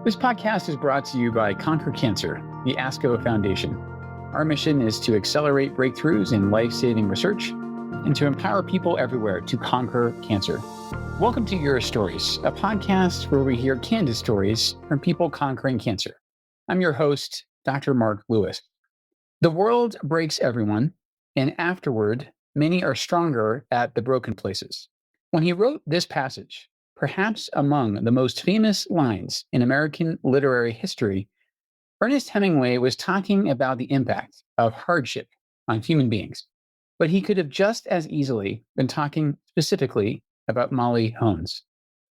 This podcast is brought to you by Conquer Cancer, the ASCO Foundation. Our mission is to accelerate breakthroughs in life-saving research and to empower people everywhere to conquer cancer. Welcome to Your Stories, a podcast where we hear candid stories from people conquering cancer. I'm your host, Dr. Mark Lewis. The world breaks everyone, and afterward, many are stronger at the broken places. When he wrote this passage, perhaps among the most famous lines in American literary history, Ernest Hemingway was talking about the impact of hardship on human beings. But he could have just as easily been talking specifically about Molly Hones.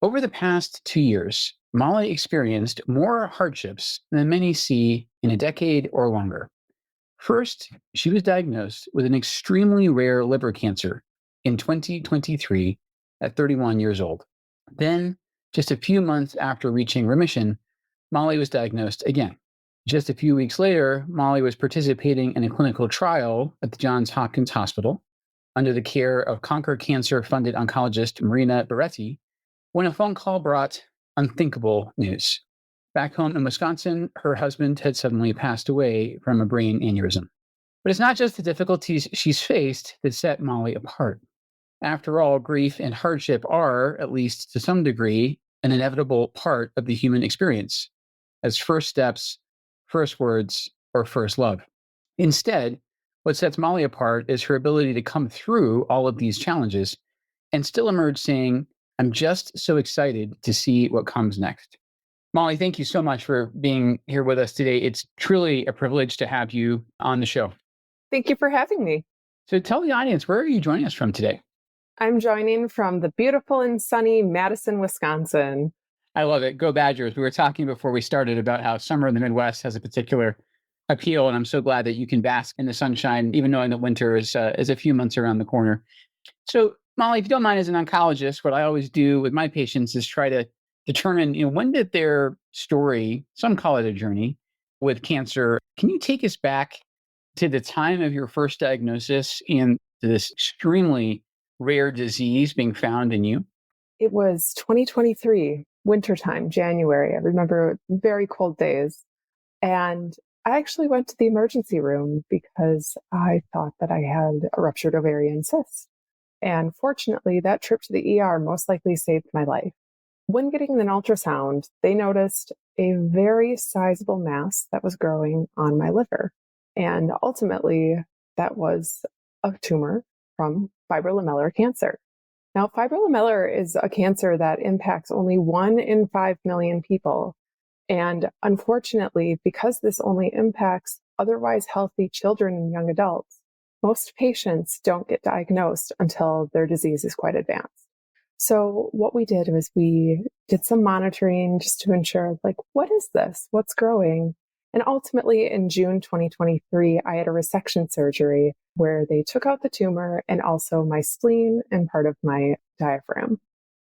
Over the past 2 years, Molly experienced more hardships than many see in a decade or longer. First, she was diagnosed with an extremely rare liver cancer in 2023 at 31 years old. Then, just a few months after reaching remission, Molly was diagnosed again. Just a few weeks later, Molly was participating in a clinical trial at the Johns Hopkins Hospital under the care of Conquer Cancer-funded oncologist Marina Beretti when a phone call brought unthinkable news. Back home in Wisconsin, her husband had suddenly passed away from a brain aneurysm. But it's not just the difficulties she's faced that set Molly apart. After all, grief and hardship are, at least to some degree, an inevitable part of the human experience, as first steps, first words, or first love. Instead, what sets Molly apart is her ability to come through all of these challenges and still emerge saying, "I'm just so excited to see what comes next." Molly, thank you so much for being here with us today. It's truly a privilege to have you on the show. Thank you for having me. So tell the audience, where are you joining us from today? I'm joining from the beautiful and sunny Madison, Wisconsin. I love it. Go Badgers. We were talking before we started about how summer in the Midwest has a particular appeal, and I'm so glad that you can bask in the sunshine, even knowing that winter is a few months around the corner. So, Molly, if you don't mind, as an oncologist, what I always do with my patients is try to determine, when did their story, some call it a journey, with cancer. Can you take us back to the time of your first diagnosis and to this extremely rare disease being found in you? It was 2023, wintertime, January. I remember very cold days. And I actually went to the emergency room because I thought that I had a ruptured ovarian cyst. And fortunately, that trip to the ER most likely saved my life. When getting an ultrasound, they noticed a very sizable mass that was growing on my liver. And ultimately, that was a tumor from fibrolamellar cancer. Now, fibrolamellar is a cancer that impacts only 1 in 5 million people. And unfortunately, because this only impacts otherwise healthy children and young adults, most patients don't get diagnosed until their disease is quite advanced. So what we did was we did some monitoring just to ensure, what is this? What's growing? And ultimately, in June 2023, I had a resection surgery where they took out the tumor and also my spleen and part of my diaphragm.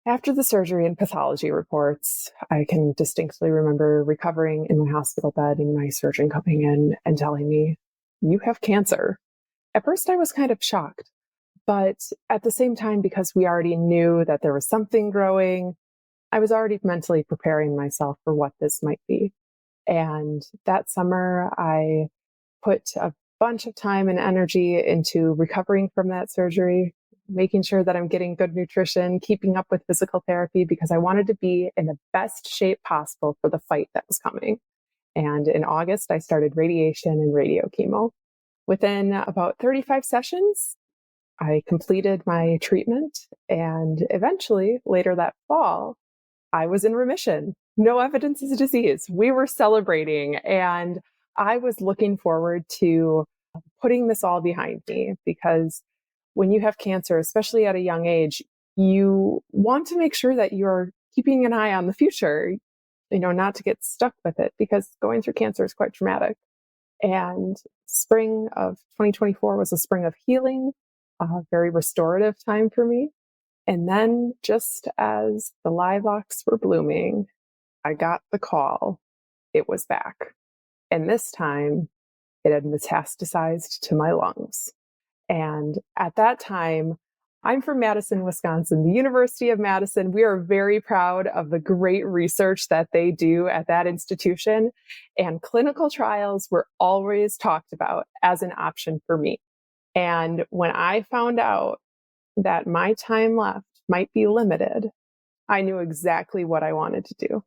After the surgery and pathology reports, I can distinctly remember recovering in my hospital bed and my surgeon coming in and telling me, "You have cancer." At first, I was kind of shocked. But at the same time, because we already knew that there was something growing, I was already mentally preparing myself for what this might be. And that summer, I put a bunch of time and energy into recovering from that surgery, making sure that I'm getting good nutrition, keeping up with physical therapy, because I wanted to be in the best shape possible for the fight that was coming. And in August, I started radiation and radio chemo. Within about 35 sessions, I completed my treatment, and eventually, later that fall, I was in remission. No evidence of disease. We were celebrating, and I was looking forward to putting this all behind me, because when you have cancer, especially at a young age, you want to make sure that you're keeping an eye on the future, not to get stuck with it, because going through cancer is quite traumatic. And spring of 2024 was a spring of healing, a very restorative time for me. And then just as the lilacs were blooming, I got the call. It was back. And this time it had metastasized to my lungs. And at that time, I'm from Madison, Wisconsin, the University of Madison. We are very proud of the great research that they do at that institution. And clinical trials were always talked about as an option for me. And when I found out that my time left might be limited, I knew exactly what I wanted to do: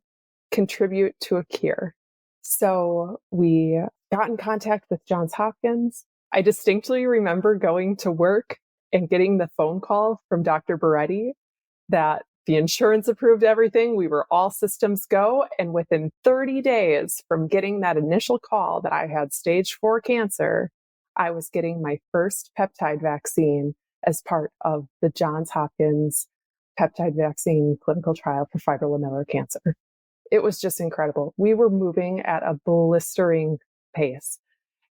contribute to a cure. So we got in contact with Johns Hopkins. I distinctly remember going to work and getting the phone call from Dr. Beretti that the insurance approved everything. We were all systems go. And within 30 days from getting that initial call that I had stage 4 cancer, I was getting my first peptide vaccine as part of the Johns Hopkins peptide vaccine clinical trial for fibrolamellar cancer. It was just incredible. We were moving at a blistering pace.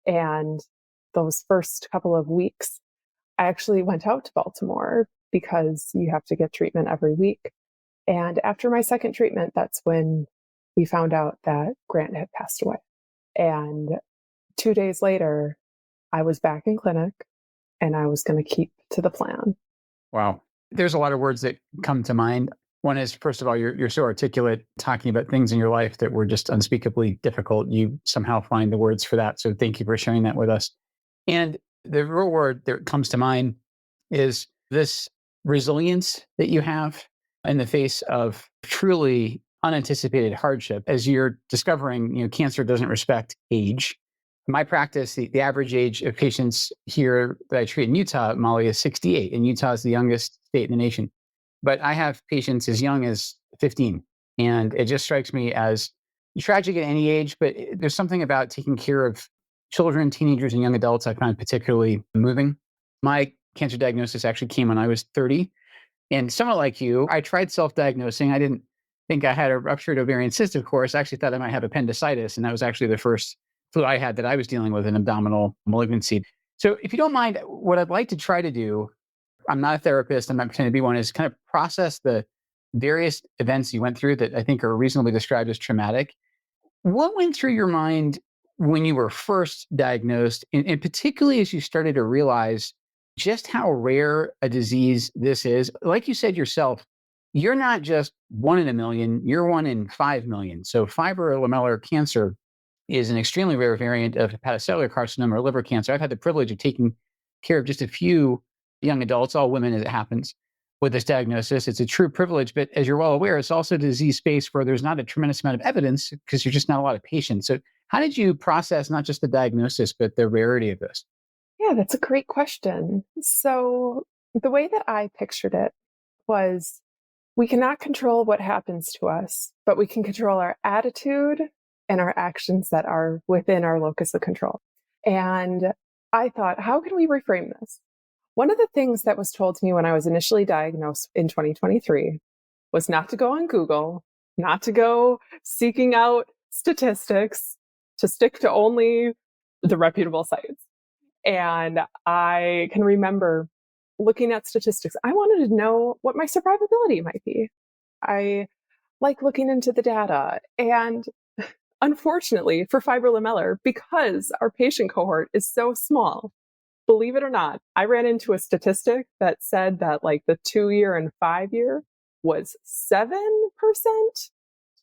And those first couple of weeks, I actually went out to Baltimore because you have to get treatment every week. And after my second treatment, that's when we found out that Grant had passed away. And 2 days later, I was back in clinic and I was going to keep to the plan. Wow. There's a lot of words that come to mind. One is, first of all, you're so articulate talking about things in your life that were just unspeakably difficult. You somehow find the words for that. So thank you for sharing that with us. And the real word that comes to mind is this resilience that you have in the face of truly unanticipated hardship. As you're discovering, cancer doesn't respect age. In my practice, the average age of patients here that I treat in Utah, Molly, is 68, and Utah is the youngest state in the nation. But I have patients as young as 15, and it just strikes me as tragic at any age, but there's something about taking care of children, teenagers, and young adults I find particularly moving. My cancer diagnosis actually came when I was 30, and somewhat like you, I tried self-diagnosing. I didn't think I had a ruptured ovarian cyst, of course. I actually thought I might have appendicitis, and that was actually the first flu I had that I was dealing with, an abdominal malignancy. So if you don't mind, what I'd like to try to do, I'm not a therapist, I'm not pretending to be one, is kind of process the various events you went through that I think are reasonably described as traumatic. What went through your mind when you were first diagnosed, and particularly as you started to realize just how rare a disease this is? Like you said yourself, you're not just 1 in a million, you're 1 in 5 million. So fibrolamellar cancer is an extremely rare variant of hepatocellular carcinoma or liver cancer. I've had the privilege of taking care of just a few young adults, all women as it happens, with this diagnosis. It's a true privilege, but as you're well aware, it's also a disease space where there's not a tremendous amount of evidence because there's just not a lot of patients. So how did you process not just the diagnosis, but the rarity of this? Yeah, that's a great question. So the way that I pictured it was, we cannot control what happens to us, but we can control our attitude and our actions that are within our locus of control. And I thought, how can we reframe this? One of the things that was told to me when I was initially diagnosed in 2023 was not to go on Google, not to go seeking out statistics, to stick to only the reputable sites. And I can remember looking at statistics. I wanted to know what my survivability might be. I like looking into the data. And unfortunately for fibrolamellar, because our patient cohort is so small, believe it or not, I ran into a statistic that said that like the 2-year and 5-year was 7% to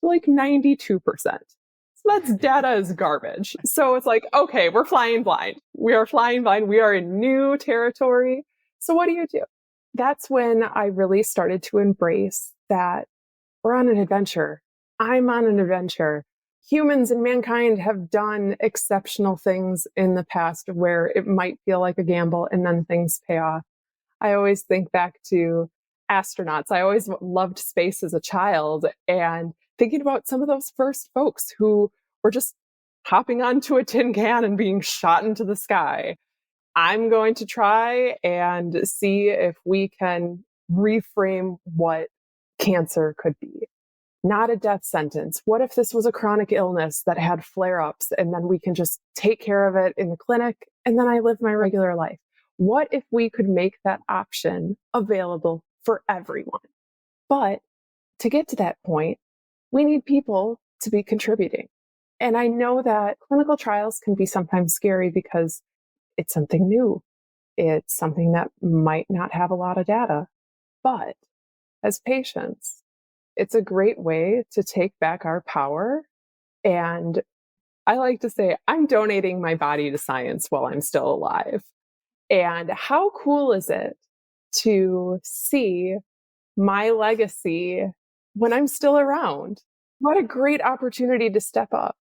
like 92%. So that's data is garbage. So it's like, okay, we're flying blind. We are flying blind. We are in new territory. So what do you do? That's when I really started to embrace that we're on an adventure. I'm on an adventure. Humans and mankind have done exceptional things in the past where it might feel like a gamble and then things pay off. I always think back to astronauts. I always loved space as a child, and thinking about some of those first folks who were just hopping onto a tin can and being shot into the sky. I'm going to try and see if we can reframe what cancer could be. Not a death sentence. What if this was a chronic illness that had flare-ups and then we can just take care of it in the clinic and then I live my regular life? What if we could make that option available for everyone? But to get to that point, we need people to be contributing. And I know that clinical trials can be sometimes scary because it's something new. It's something that might not have a lot of data, but as patients, it's a great way to take back our power. And I like to say, I'm donating my body to science while I'm still alive. And how cool is it to see my legacy when I'm still around? What a great opportunity to step up,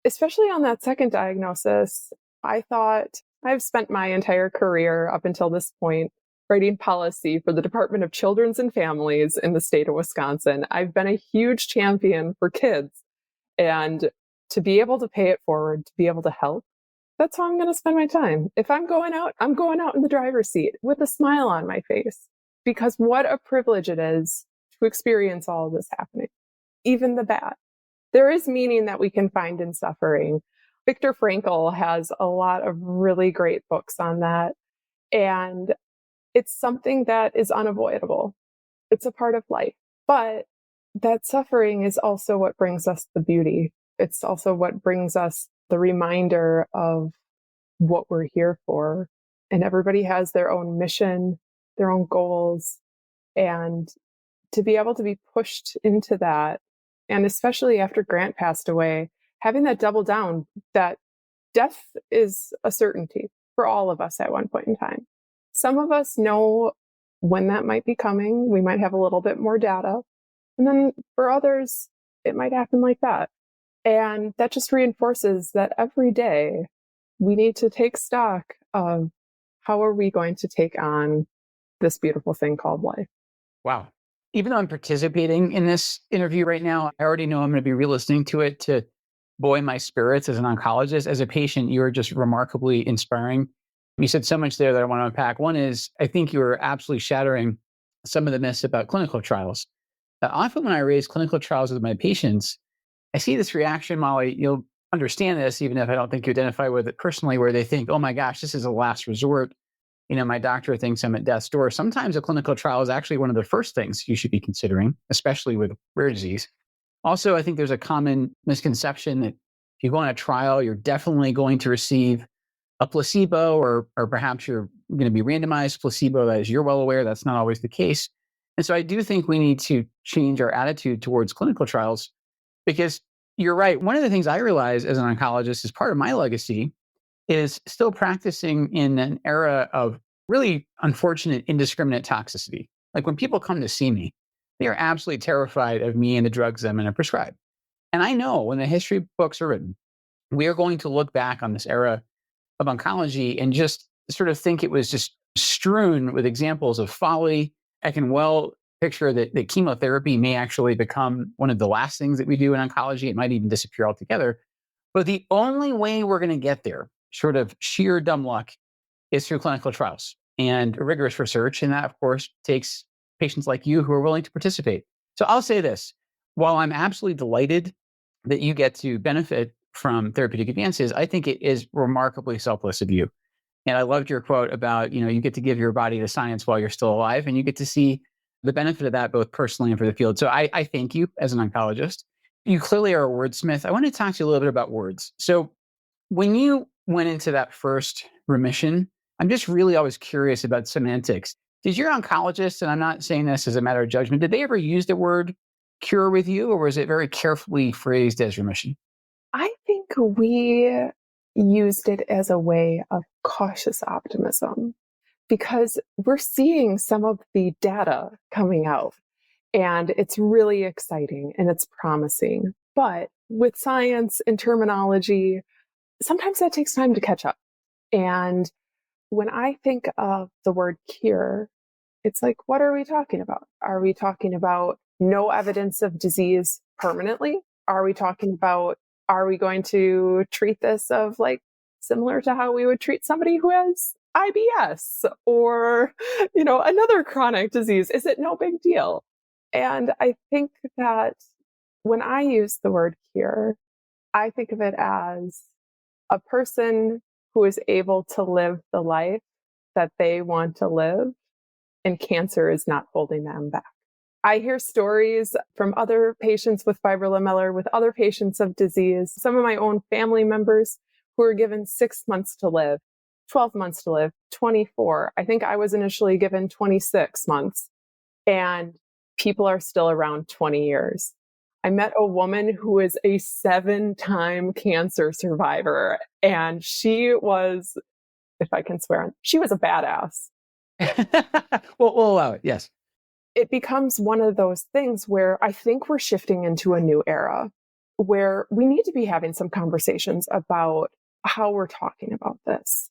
especially on that second diagnosis. I thought I've spent my entire career up until this point writing policy for the Department of Children's and Families in the state of Wisconsin. I've been a huge champion for kids, and to be able to pay it forward, to be able to help, that's how I'm going to spend my time. If I'm going out in the driver's seat with a smile on my face, because what a privilege it is to experience all of this happening, even the bad. There is meaning that we can find in suffering. Viktor Frankl has a lot of really great books on that. And it's something that is unavoidable. It's a part of life. But that suffering is also what brings us the beauty. It's also what brings us the reminder of what we're here for. And everybody has their own mission, their own goals. And to be able to be pushed into that, and especially after Grant passed away, having that double down that death is a certainty for all of us at one point in time. Some of us know when that might be coming. We might have a little bit more data. And then for others, it might happen like that. And that just reinforces that every day we need to take stock of how are we going to take on this beautiful thing called life. Wow. Even though I'm participating in this interview right now, I already know I'm going to be re-listening to it to buoy my spirits as an oncologist. As a patient, you are just remarkably inspiring. You said so much there that I want to unpack. One is, I think you were absolutely shattering some of the myths about clinical trials. Often when I raise clinical trials with my patients, I see this reaction, Molly, you'll understand this, even if I don't think you identify with it personally, where they think, oh my gosh, this is a last resort. My doctor thinks I'm at death's door. Sometimes a clinical trial is actually one of the first things you should be considering, especially with rare disease. Also, I think there's a common misconception that if you go on a trial, you're definitely going to receive a placebo, or perhaps you're going to be randomized placebo. As you're well aware, that's not always the case. And so I do think we need to change our attitude towards clinical trials, because you're right. One of the things I realize as an oncologist is part of my legacy is still practicing in an era of really unfortunate, indiscriminate toxicity. Like when people come to see me, they are absolutely terrified of me and the drugs I'm going to prescribe. And I know when the history books are written, we are going to look back on this era of oncology and just sort of think it was just strewn with examples of folly. I can well picture that chemotherapy may actually become one of the last things that we do in oncology. It might even disappear altogether. But the only way we're going to get there, sort of sheer dumb luck, is through clinical trials and rigorous research. And that, of course, takes patients like you who are willing to participate. So I'll say this, while I'm absolutely delighted that you get to benefit from therapeutic advances, I think it is remarkably selfless of you. And I loved your quote about, you get to give your body to science while you're still alive, and you get to see the benefit of that both personally and for the field. So I thank you as an oncologist. You clearly are a wordsmith. I want to talk to you a little bit about words. So when you went into that first remission, I'm just really always curious about semantics. Did your oncologist, and I'm not saying this as a matter of judgment, did they ever use the word cure with you, or was it very carefully phrased as remission? I think we used it as a way of cautious optimism because we're seeing some of the data coming out, and it's really exciting and it's promising. But with science and terminology, sometimes that takes time to catch up. And when I think of the word cure, it's like, what are we talking about? Are we talking about no evidence of disease permanently? Are we talking about, are we going to treat this of like similar to how we would treat somebody who has IBS or, another chronic disease? Is it no big deal? And I think that when I use the word cure, I think of it as a person who is able to live the life that they want to live, and cancer is not holding them back. I hear stories from other patients with fibrolamellar, with other patients of disease, some of my own family members who are given 6 months to live. 12 months to live, 24. I think I was initially given 26 months, and people are still around 20 years. I met a woman who is a 7-time cancer survivor, and she was, if I can swear, she was a badass. We'll allow it. Yes. It becomes one of those things where I think we're shifting into a new era where we need to be having some conversations about how we're talking about this,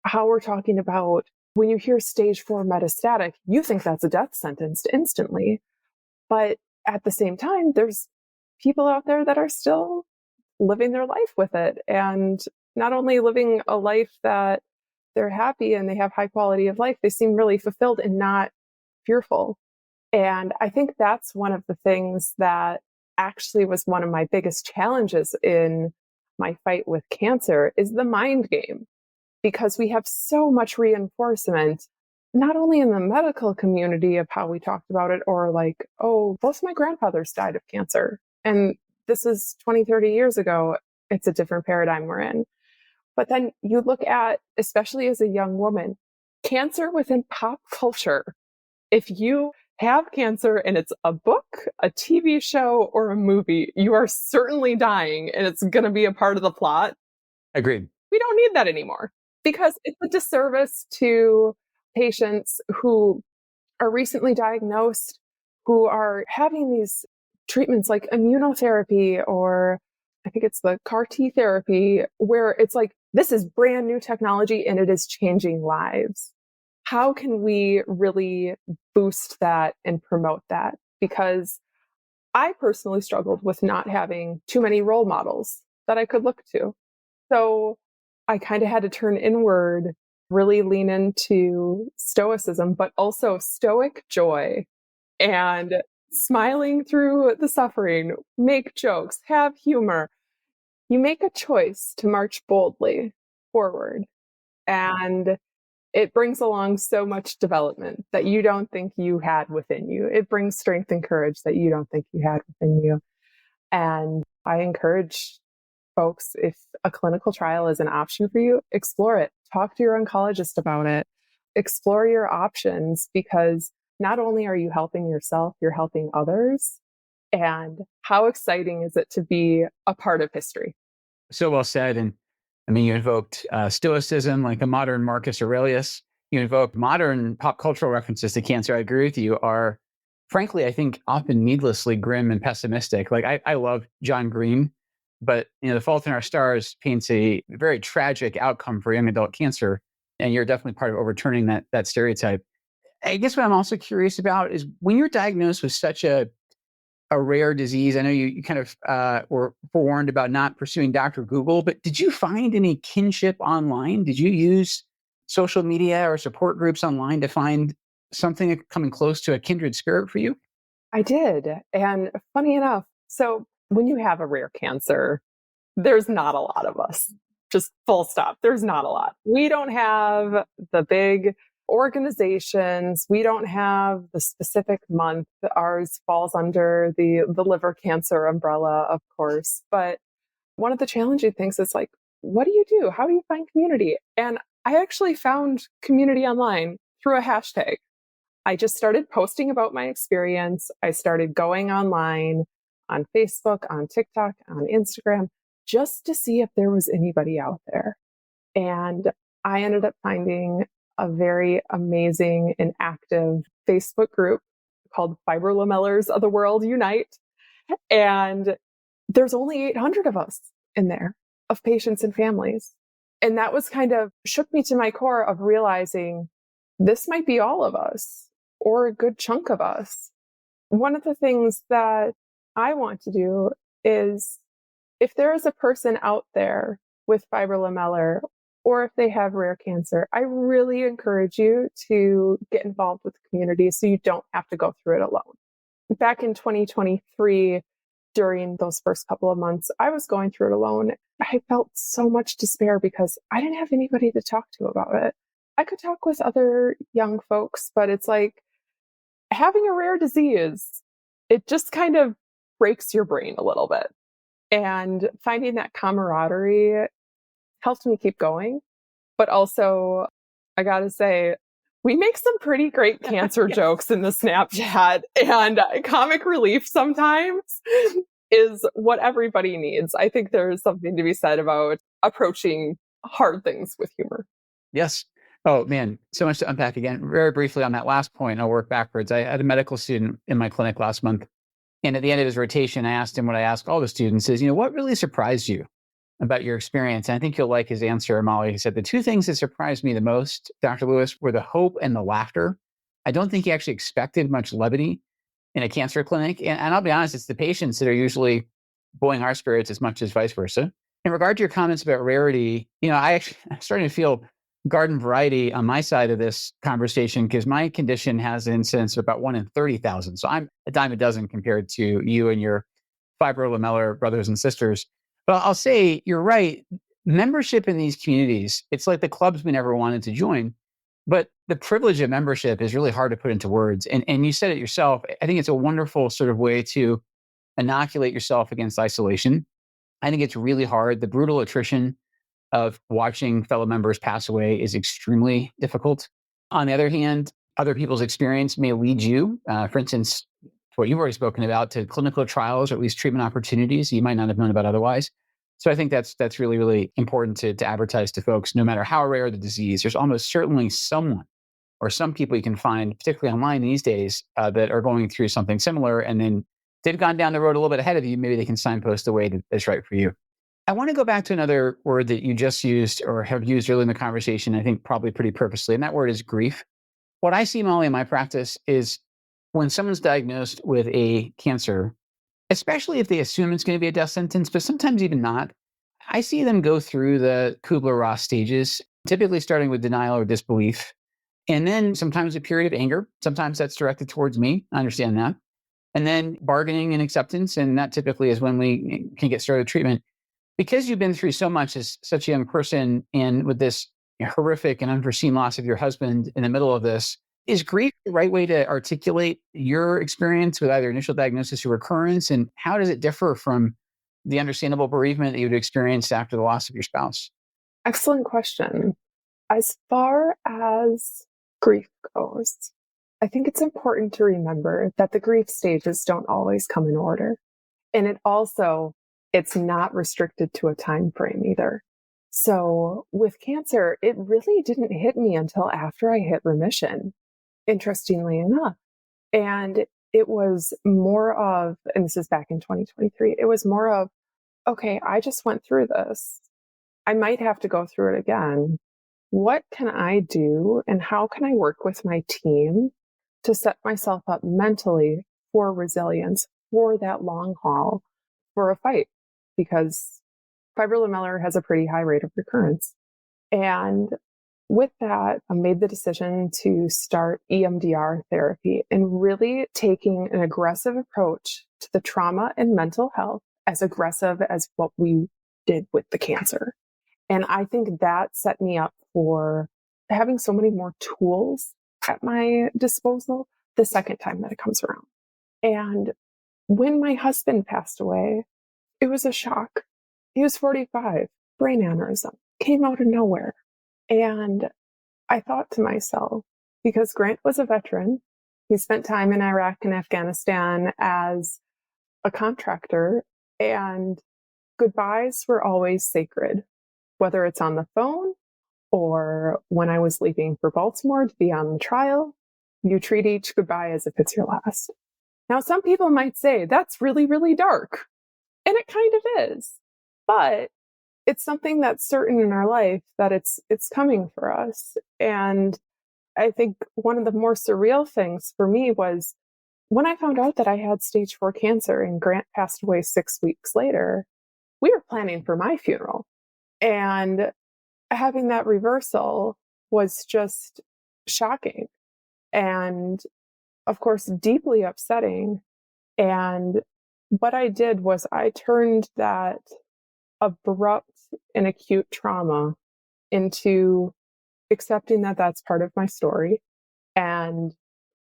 how we're talking about when you hear stage 4 metastatic, you think that's a death sentence instantly. But at the same time, there's people out there that are still living their life with it, and not only living a life that they're happy and they have high quality of life, they seem really fulfilled and not fearful. And I think that's one of the things that actually was one of my biggest challenges in my fight with cancer is the mind game, because we have so much reinforcement, not only in the medical community of how we talked about it, or like, oh, both my grandfathers died of cancer. And this is 20, 30 years ago. It's a different paradigm we're in. But then you look at, especially as a young woman, cancer within pop culture. If you have cancer and it's a book, a TV show, or a movie, you are certainly dying and it's going to be a part of the plot. Agreed. We don't need that anymore because it's a disservice to patients who are recently diagnosed, who are having these treatments like immunotherapy, or I think it's the CAR T therapy, where it's like, this is brand new technology and it is changing lives. How can we really boost that and promote that? Because I personally struggled with not having too many role models that I could look to. So I kind of had to turn inward, really lean into stoicism, but also stoic joy and smiling through the suffering, make jokes, have humor. You make a choice to march boldly forward, and it brings along so much development that you don't think you had within you. It brings strength and courage that you don't think you had within you. And I encourage folks, if a clinical trial is an option for you, explore it. Talk to your oncologist about it. Explore your options, because not only are you helping yourself, you're helping others. And how exciting is it to be a part of history? So well said. And I mean, you invoked stoicism like a modern Marcus Aurelius. You invoked modern pop cultural references to cancer. I agree with you, are frankly, I think, often needlessly grim and pessimistic. Like I love John Green, but The Fault in Our Stars paints a very tragic outcome for young adult cancer. And you're definitely part of overturning that stereotype. I guess what I'm also curious about is when you're diagnosed with such a rare disease. I know you kind of were forewarned about not pursuing Dr. Google, but did you find any kinship online? Did you use social media or support groups online to find something coming close to a kindred spirit for you? I did. And funny enough, so when you have a rare cancer, there's not a lot of us. Just full stop. There's not a lot. We don't have the big organizations. We don't have the specific month. Ours falls under the liver cancer umbrella, of course. But one of the challenging things is like, what do you do? How do you find community? And I actually found community online through a hashtag. I just started posting about my experience. I started going online on Facebook, on TikTok, on Instagram, just to see if there was anybody out there. And I ended up finding a very amazing and active Facebook group called Fibrolamellars of the World Unite. And there's only 800 of us in there, of patients and families. And that was kind of shook me to my core of realizing this might be all of us, or a good chunk of us. One of the things that I want to do is, if there is a person out there with fibrolamellar, or if they have rare cancer, I really encourage you to get involved with the community so you don't have to go through it alone. Back in 2023, during those first couple of months, I was going through it alone. I felt so much despair because I didn't have anybody to talk to about it. I could talk with other young folks, but it's like having a rare disease, it just kind of breaks your brain a little bit. And finding that camaraderie helped me keep going. But also, I got to say, we make some pretty great cancer jokes in the Snapchat, and comic relief sometimes is what everybody needs. I think there's something to be said about approaching hard things with humor. Yes. Oh, man, so much to unpack again. Very briefly on that last point, I'll work backwards. I had a medical student in my clinic last month. And at the end of his rotation, I asked him what I ask all the students is, what really surprised you about your experience? And I think you'll like his answer, Molly. He said, the two things that surprised me the most, Dr. Lewis, were the hope and the laughter. I don't think he actually expected much levity in a cancer clinic. And I'll be honest, it's the patients that are usually buoying our spirits as much as vice versa. In regard to your comments about rarity, I'm starting to feel garden variety on my side of this conversation because my condition has an incidence of about 1 in 30,000. So I'm a dime a dozen compared to you and your fibrolamellar brothers and sisters. But I'll say you're right. Membership in these communities, it's like the clubs we never wanted to join. But the privilege of membership is really hard to put into words. And you said it yourself. I think it's a wonderful sort of way to inoculate yourself against isolation. I think it's really hard. The brutal attrition of watching fellow members pass away is extremely difficult. On the other hand, other people's experience may lead you, for instance, to what you've already spoken about, to clinical trials or at least treatment opportunities you might not have known about otherwise. So I think that's really, really important to advertise to folks. No matter how rare the disease, there's almost certainly someone or some people you can find, particularly online these days, that are going through something similar. And then they've gone down the road a little bit ahead of you. Maybe they can signpost the way that's right for you. I want to go back to another word that you just used or have used early in the conversation, I think probably pretty purposely, and that word is grief. What I see, Molly, in my practice is when someone's diagnosed with a cancer, especially if they assume it's going to be a death sentence, but sometimes even not, I see them go through the Kubler-Ross stages, typically starting with denial or disbelief, and then sometimes a period of anger. Sometimes that's directed towards me. I understand that. And then bargaining and acceptance, and that typically is when we can get started treatment. Because you've been through so much as such a young person and with this horrific and unforeseen loss of your husband in the middle of this, is grief the right way to articulate your experience with either initial diagnosis or recurrence? And how does it differ from the understandable bereavement that you would experience after the loss of your spouse? Excellent question. As far as grief goes, I think it's important to remember that the grief stages don't always come in order. And it's not restricted to a time frame either. So with cancer, it really didn't hit me until after I hit remission, interestingly enough. And it was more of, and this is back in 2023, it was more of, okay, I just went through this. I might have to go through it again. What can I do and how can I work with my team to set myself up mentally for resilience, for that long haul, for a fight? Because fibrolamellar has a pretty high rate of recurrence. And with that, I made the decision to start EMDR therapy and really taking an aggressive approach to the trauma and mental health, as aggressive as what we did with the cancer. And I think that set me up for having so many more tools at my disposal the second time that it comes around. And when my husband passed away, it was a shock. He was 45, brain aneurysm, came out of nowhere. And I thought to myself, because Grant was a veteran, he spent time in Iraq and Afghanistan as a contractor, and goodbyes were always sacred, whether it's on the phone or when I was leaving for Baltimore to be on the trial. You treat each goodbye as if it's your last. Now, some people might say that's really, really dark. And it kind of is, but it's something that's certain in our life that it's coming for us. And I think one of the more surreal things for me was when I found out that I had stage 4 cancer and Grant passed away 6 weeks later, we were planning for my funeral. And having that reversal was just shocking and, of course, deeply upsetting. And what I did was I turned that abrupt and acute trauma into accepting that that's part of my story and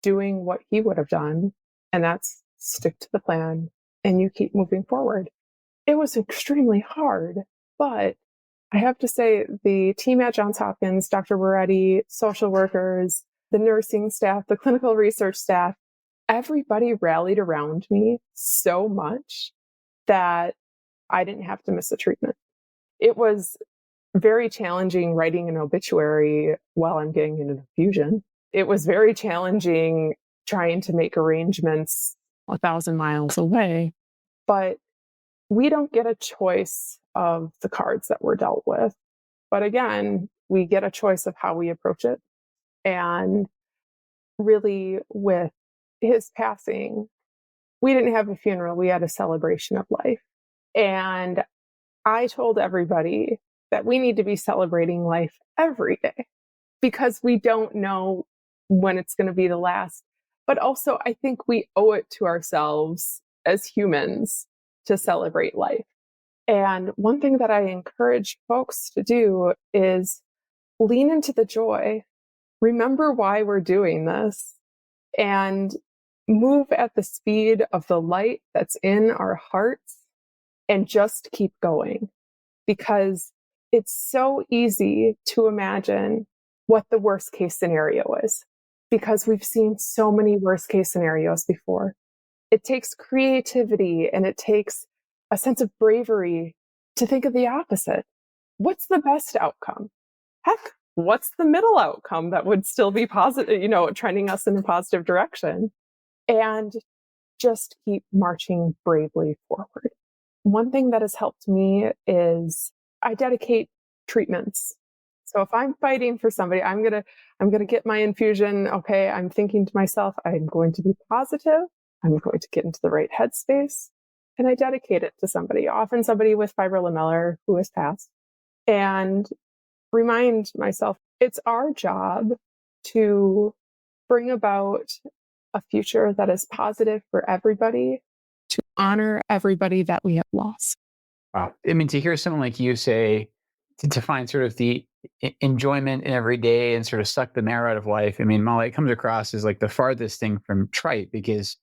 doing what he would have done. And that's stick to the plan and you keep moving forward. It was extremely hard, but I have to say the team at Johns Hopkins, Dr. Moretti, social workers, the nursing staff, the clinical research staff, everybody rallied around me so much that I didn't have to miss a treatment. It was very challenging writing an obituary while I'm getting an infusion. It was very challenging trying to make arrangements 1,000 miles away. But we don't get a choice of the cards that we're dealt with. But again, we get a choice of how we approach it. And really, with his passing, we didn't have a funeral, we had a celebration of life. And I told everybody that we need to be celebrating life every day because we don't know when it's going to be the last. But also, I think we owe it to ourselves as humans to celebrate life. And one thing that I encourage folks to do is lean into the joy. Remember why we're doing this and move at the speed of the light that's in our hearts and just keep going. Because it's so easy to imagine what the worst case scenario is, because we've seen so many worst case scenarios before. It takes creativity and it takes a sense of bravery to think of the opposite. What's the best outcome? Heck, what's the middle outcome that would still be positive, trending us in a positive direction? And just keep marching bravely forward. One thing that has helped me is I dedicate treatments. So if I'm fighting for somebody, I'm gonna get my infusion. Okay, I'm thinking to myself, I'm going to be positive. I'm going to get into the right headspace, and I dedicate it to somebody, often somebody with fibrolamellar who has passed, and remind myself it's our job to bring about a future that is positive for everybody, to honor everybody that we have lost. Wow. I mean, to hear someone like you say, to find sort of the enjoyment in every day and sort of suck the marrow out of life. I mean, Molly, it comes across as like the farthest thing from trite, because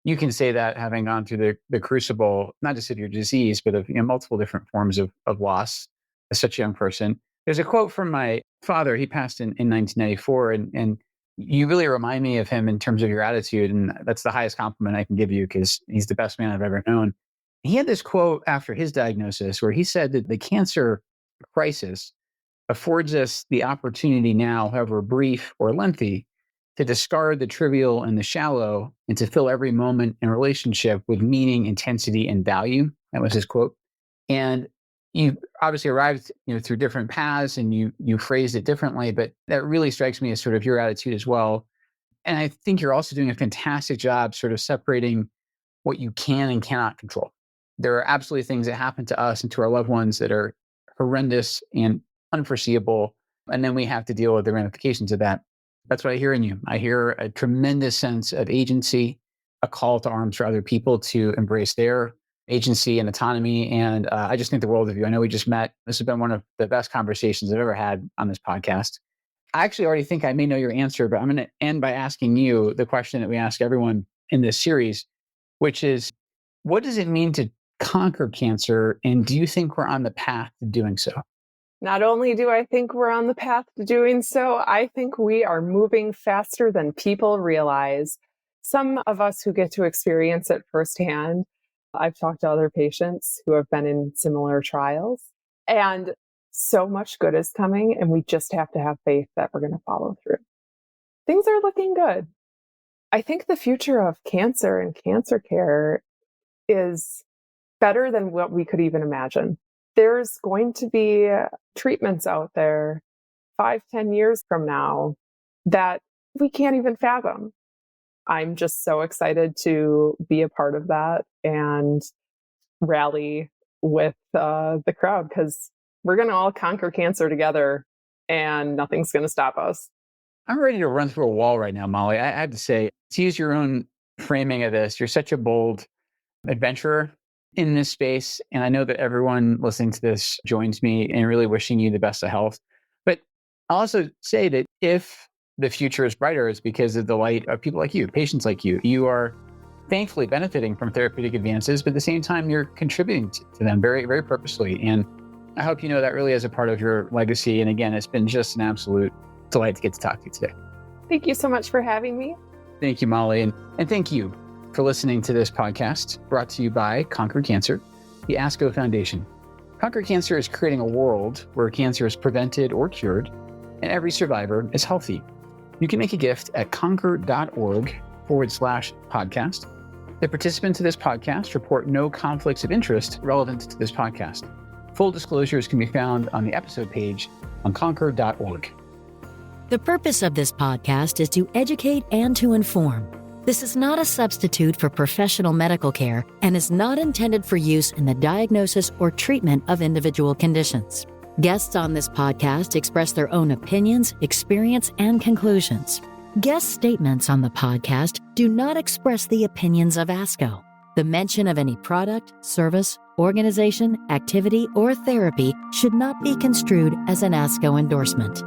you can say that having gone through the crucible, not just of your disease, but of multiple different forms of loss as such a young person. There's a quote from my father. He passed in 1994, and you really remind me of him in terms of your attitude. And that's the highest compliment I can give you, because he's the best man I've ever known. He had this quote after his diagnosis where he said that the cancer crisis affords us the opportunity now, however brief or lengthy, to discard the trivial and the shallow and to fill every moment and relationship with meaning, intensity, and value. That was his quote. And you obviously arrived, through different paths, and you phrased it differently, but that really strikes me as sort of your attitude as well. And I think you're also doing a fantastic job sort of separating what you can and cannot control. There are absolutely things that happen to us and to our loved ones that are horrendous and unforeseeable. And then we have to deal with the ramifications of that. That's what I hear in you. I hear a tremendous sense of agency, a call to arms for other people to embrace their agency and autonomy. And I just think the world of you. I know we just met. This has been one of the best conversations I've ever had on this podcast. I actually already think I may know your answer, but I'm going to end by asking you the question that we ask everyone in this series, which is, what does it mean to conquer cancer? And do you think we're on the path to doing so? Not only do I think we're on the path to doing so, I think we are moving faster than people realize. Some of us who get to experience it firsthand, I've talked to other patients who have been in similar trials, and so much good is coming, and we just have to have faith that we're going to follow through. Things are looking good. I think the future of cancer and cancer care is better than what we could even imagine. There's going to be treatments out there 5-10 years from now that we can't even fathom. I'm just so excited to be a part of that and rally with the crowd, because we're going to all conquer cancer together and nothing's going to stop us. I'm ready to run through a wall right now, Molly. I had to say, to use your own framing of this, you're such a bold adventurer in this space. And I know that everyone listening to this joins me in really wishing you the best of health. But I'll also say that if the future is brighter, it's because of the light of people like you, patients like you. You are thankfully benefiting from therapeutic advances, but at the same time, you're contributing to them very, very purposely. And I hope you know that really is a part of your legacy. And again, it's been just an absolute delight to get to talk to you today. Thank you so much for having me. Thank you, Molly. And thank you for listening to this podcast brought to you by Conquer Cancer, the ASCO Foundation. Conquer Cancer is creating a world where cancer is prevented or cured, and every survivor is healthy. You can make a gift at conquer.org/podcast. The participants of this podcast report no conflicts of interest relevant to this podcast. Full disclosures can be found on the episode page on conquer.org. The purpose of this podcast is to educate and to inform. This is not a substitute for professional medical care and is not intended for use in the diagnosis or treatment of individual conditions. Guests on this podcast express their own opinions, experience, and conclusions. Guest statements on the podcast do not express the opinions of ASCO. The mention of any product, service, organization, activity, or therapy should not be construed as an ASCO endorsement.